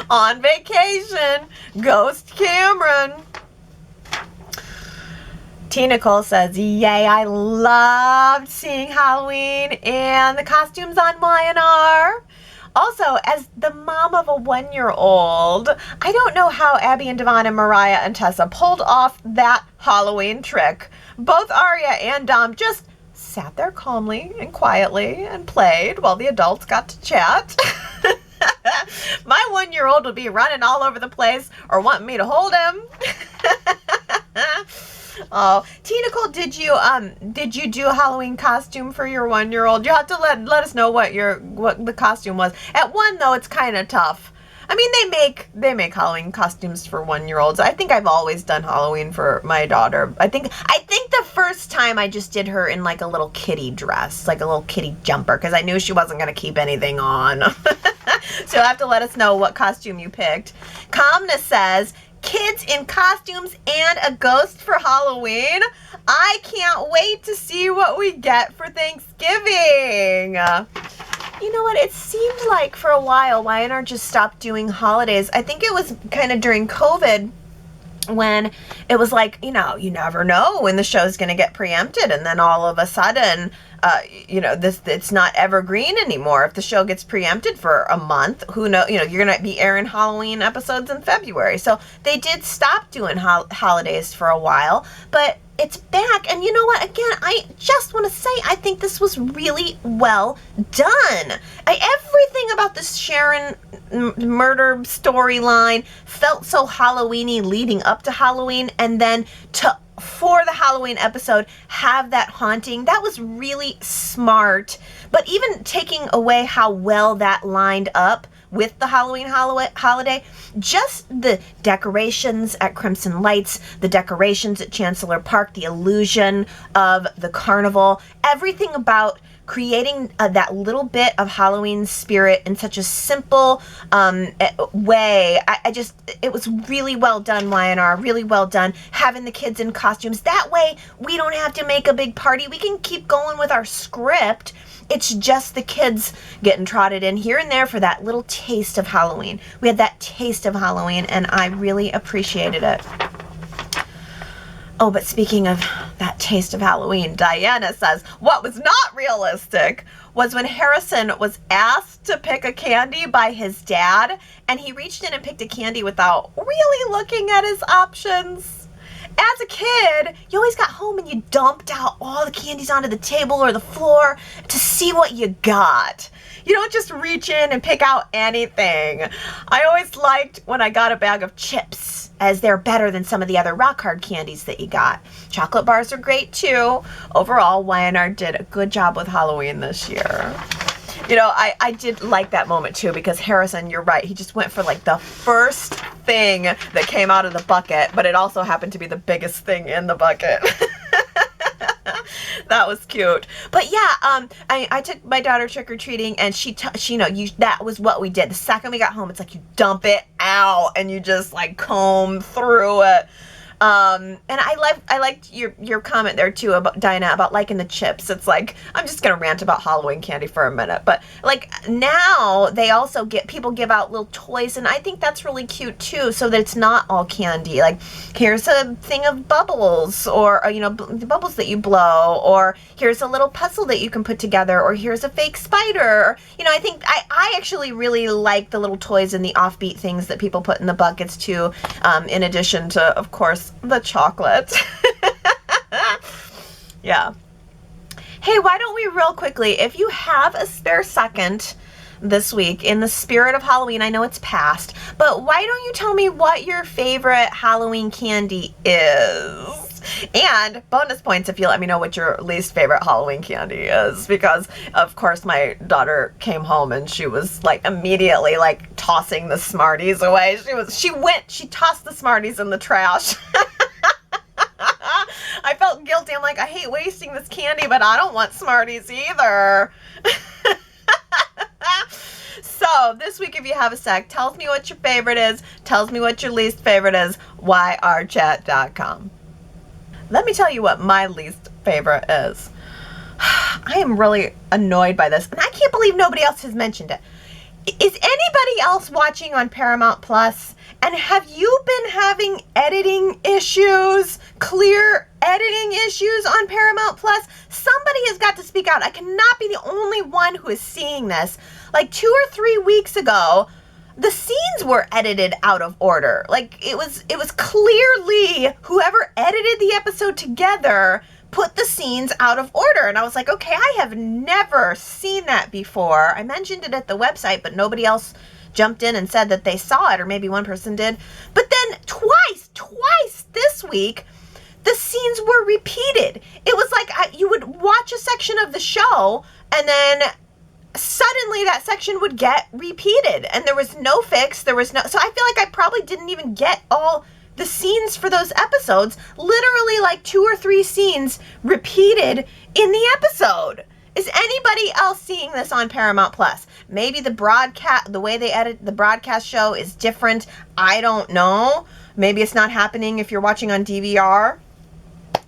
on vacation. Ghost Cameron. Tina Cole says, yay, I loved seeing Halloween and the costumes on Y&R. Also, as the mom of a 1-year-old, I don't know how Abby and Devon and Mariah and Tessa pulled off that Halloween trick. Both Aria and Dom just sat there calmly and quietly and played while the adults got to chat. My 1-year-old would be running all over the place or wanting me to hold him. Oh, Tina Cole, did you do a Halloween costume for your 1-year-old? You have to let us know what the costume was. At 1 though, it's kind of tough. I mean, they make Halloween costumes for 1-year-olds. I think I've always done Halloween for my daughter. I think the first time I just did her in like a little kitty dress, like a little kitty jumper, because I knew she wasn't going to keep anything on. So you'll have to let us know what costume you picked. Kamna says, kids in costumes and a ghost for Halloween. I can't wait to see what we get for Thanksgiving. You know what? It seemed like for a while Y&R just stopped doing holidays. I think it was kind of during COVID when it was like, you never know when the show's going to get preempted, and then all of a sudden, it's not evergreen anymore. If the show gets preempted for a month, who knows? You're going to be airing Halloween episodes in February. So they did stop doing holidays for a while, but it's back. And you know what? Again, I just want to say I think this was really well done. Everything about this Sharon murder storyline felt so Halloween-y leading up to Halloween, and then for the Halloween episode have that haunting. That was really smart. But even taking away how well that lined up with the Halloween holiday, just the decorations at Crimson Lights, the decorations at Chancellor Park, the illusion of the carnival, everything about creating that little bit of Halloween spirit in such a simple way. It was really well done, Y&R, really well done. Having the kids in costumes. That way, we don't have to make a big party. We can keep going with our script. It's just the kids getting trotted in here and there for that little taste of Halloween. We had that taste of Halloween, and I really appreciated it. Oh, but speaking of that taste of Halloween, Diana says, what was not realistic was when Harrison was asked to pick a candy by his dad, and he reached in and picked a candy without really looking at his options. As a kid, you always got home and you dumped out all the candies onto the table or the floor to see what you got. You don't just reach in and pick out anything. I always liked when I got a bag of chips, as they're better than some of the other rock hard candies that you got. Chocolate bars are great too. Overall, Y&R did a good job with Halloween this year. You know, I did like that moment too, because Harrison, you're right, he just went for like the first thing that came out of the bucket, but it also happened to be the biggest thing in the bucket. That was cute. But yeah, I took my daughter trick-or-treating, and she that was what we did. The second we got home, it's like you dump it out and you just like comb through it. And I liked your comment there too about Diana about liking the chips. It's like, I'm just gonna rant about Halloween candy for a minute, but like now they also people give out little toys, and I think that's really cute too, so that it's not all candy. Like, here's a thing of bubbles, or the bubbles that you blow, or here's a little puzzle that you can put together, or here's a fake spider. I think I actually really like the little toys and the offbeat things that people put in the buckets too, in addition to, of course, the chocolate. Yeah. Hey, why don't we real quickly, if you have a spare second this week, in the spirit of Halloween, I know it's past, but why don't you tell me what your favorite Halloween candy is? And bonus points if you let me know what your least favorite Halloween candy is, because of course my daughter came home and she was like immediately like tossing the Smarties away. She tossed the Smarties in the trash. I felt guilty. I'm like, I hate wasting this candy, but I don't want Smarties either. So this week, if you have a sec, tells me what your favorite is, tells me what your least favorite is, yrchat.com. Let me tell you what my least favorite is. I am really annoyed by this, and I can't believe nobody else has mentioned it. Is anybody else watching on Paramount Plus? And have you been having editing issues, clear editing issues on Paramount Plus? Somebody has got to speak out. I cannot be the only one who is seeing this. Like 2 or 3 weeks ago, the scenes were edited out of order. Like it was clearly whoever edited the episode together put the scenes out of order. And I was like, okay, I have never seen that before. I mentioned it at the website, but nobody else jumped in and said that they saw it, or maybe one person did. But then twice this week, the scenes were repeated. It was like you would watch a section of the show, and then suddenly that section would get repeated, and there was no fix. So I feel like I probably didn't even get all the scenes for those episodes. Literally like 2 or 3 scenes repeated in the episode. Is anybody else seeing this on Paramount Plus? Maybe the way they edit the broadcast show is different. I don't know. Maybe it's not happening if you're watching on DVR.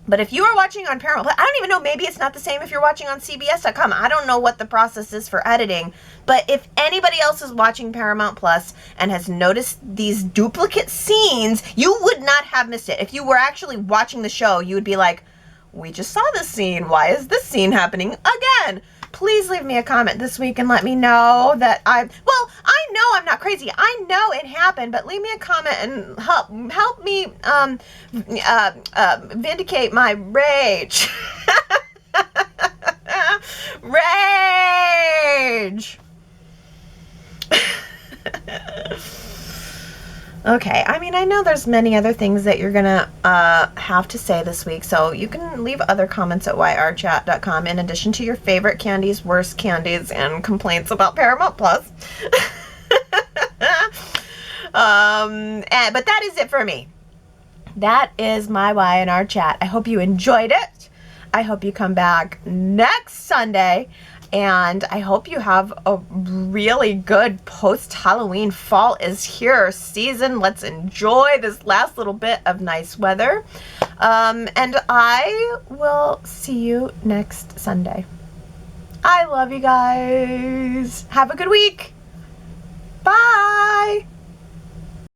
But if you are watching on Paramount Plus, I don't even know, maybe it's not the same if you're watching on CBS.com. I don't know what the process is for editing. But if anybody else is watching Paramount Plus and has noticed these duplicate scenes, you would not have missed it. If you were actually watching the show, you would be like, we just saw this scene. Why is this scene happening again? please leave me a comment this week and let me know that I know I'm not crazy. I know it happened, but leave me a comment and help me vindicate my rage. Rage. Okay, I mean, I know there's many other things that you're gonna have to say this week, so you can leave other comments at yrchat.com in addition to your favorite candies, worst candies, and complaints about Paramount Plus. But that is it for me. That is my Y&R Chat. I hope you enjoyed it. I hope you come back next Sunday. And I hope you have a really good post-Halloween. Fall is here season. Let's enjoy this last little bit of nice weather. And I will see you next Sunday. I love you guys. Have a good week.